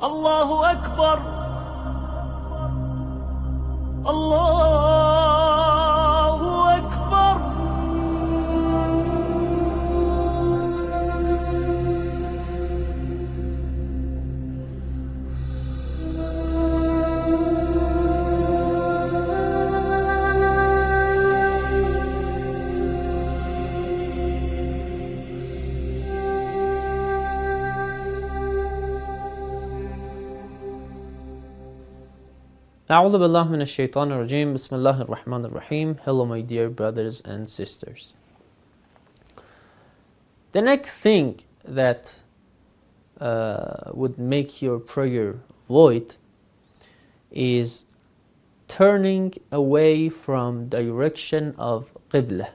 الله أكبر. الله أكبر. أعوذ بالله من الشيطان الرجيم. بسم الله الرحمن الرحيم. Hello my dear brothers and sisters. The next thing that would make your prayer void is turning away from direction of Qibla.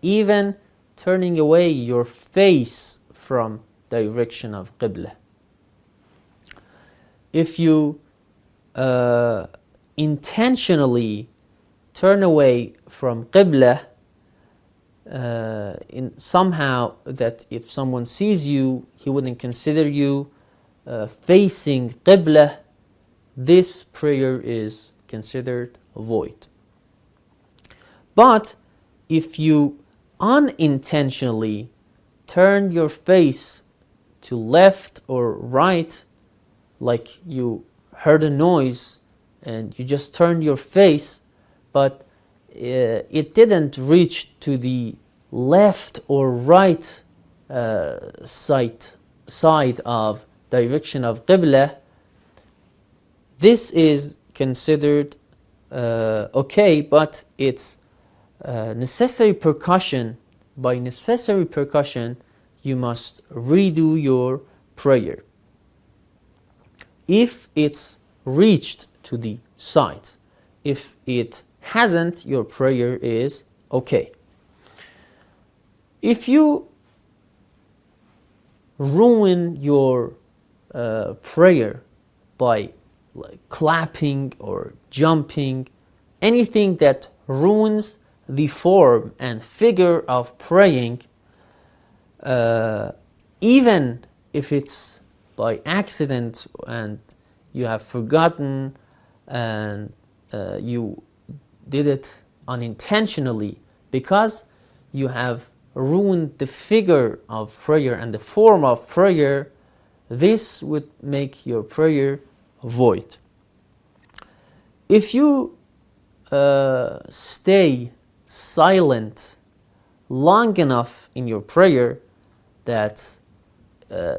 Even turning away your face from direction of Qibla. If you intentionally turn away from Qibla in somehow that if someone sees you, he wouldn't consider you facing Qibla, this prayer is considered void. But if you unintentionally turn your face to left or right, like you heard a noise and you just turned your face, but it didn't reach to the left or right side of direction of Qibla, this is considered okay, but it's necessary precaution. By necessary precaution, you must redo your prayer. If it's reached to the side, if it hasn't, your prayer is okay. If you ruin your prayer by clapping or jumping, anything that ruins the form and figure of praying, even if it's by accident and you have forgotten and you did it unintentionally, because you have ruined the figure of prayer and the form of prayer, this would make your prayer void. If you stay silent long enough in your prayer that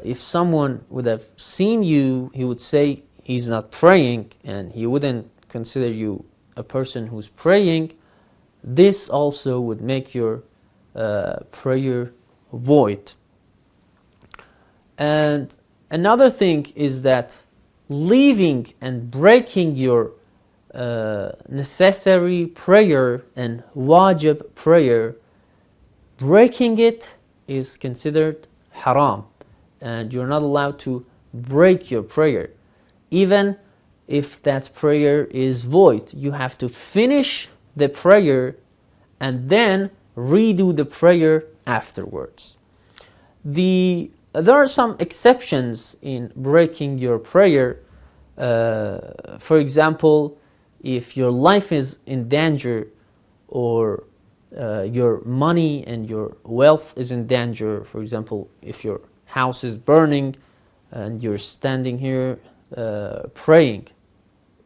if someone would have seen you, he would say he's not praying and he wouldn't consider you a person who's praying, this also would make your prayer void. And another thing is that leaving and breaking your necessary prayer and wajib prayer, breaking it is considered haram, and you're not allowed to break your prayer. Even if that prayer is void, you have to finish the prayer and then redo the prayer afterwards. There are some exceptions in breaking your prayer. For example, if your life is in danger, or your money and your wealth is in danger. For example, if your house is burning and you're standing here praying,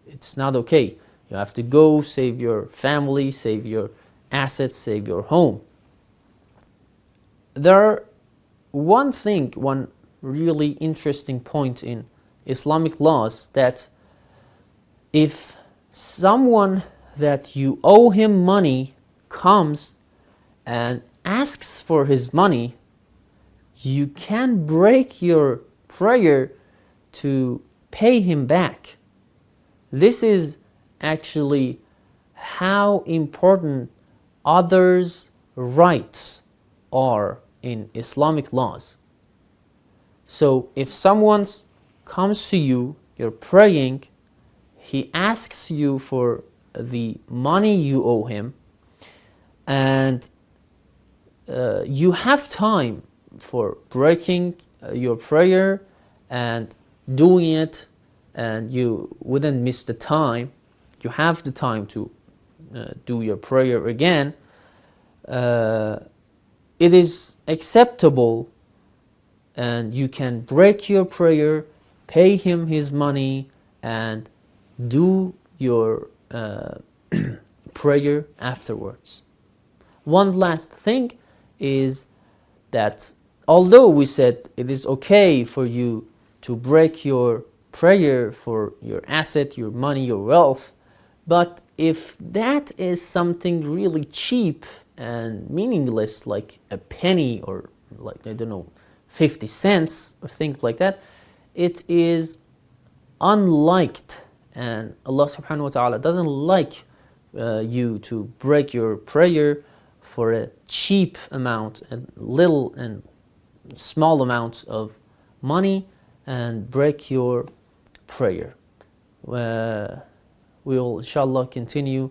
it's not okay. You have to go save your family, save your assets, save your home. One really interesting point in Islamic laws, that if someone that you owe him money comes and asks for his money, you can break your prayer to pay him back. This is actually how important others' rights are in Islamic laws. So if someone comes to you, you're praying, he asks you for the money you owe him, and you have time for breaking your prayer and doing it and you wouldn't miss the time, you have the time to do your prayer again, it is acceptable, and you can break your prayer, pay him his money, and do your prayer afterwards. One last thing is that although we said it is okay for you to break your prayer for your asset, your money, your wealth, but if that is something really cheap and meaningless, like a penny or like, I don't know, 50 cents or things like that, it is unliked, and Allah subhanahu wa ta'ala doesn't like you to break your prayer for a cheap amount, a little and small amount of money, and break your prayer. We will inshallah continue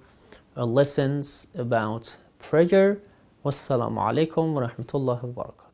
our lessons about prayer. Wassalamu alaikum wa rahmatullahi wa barakatuh.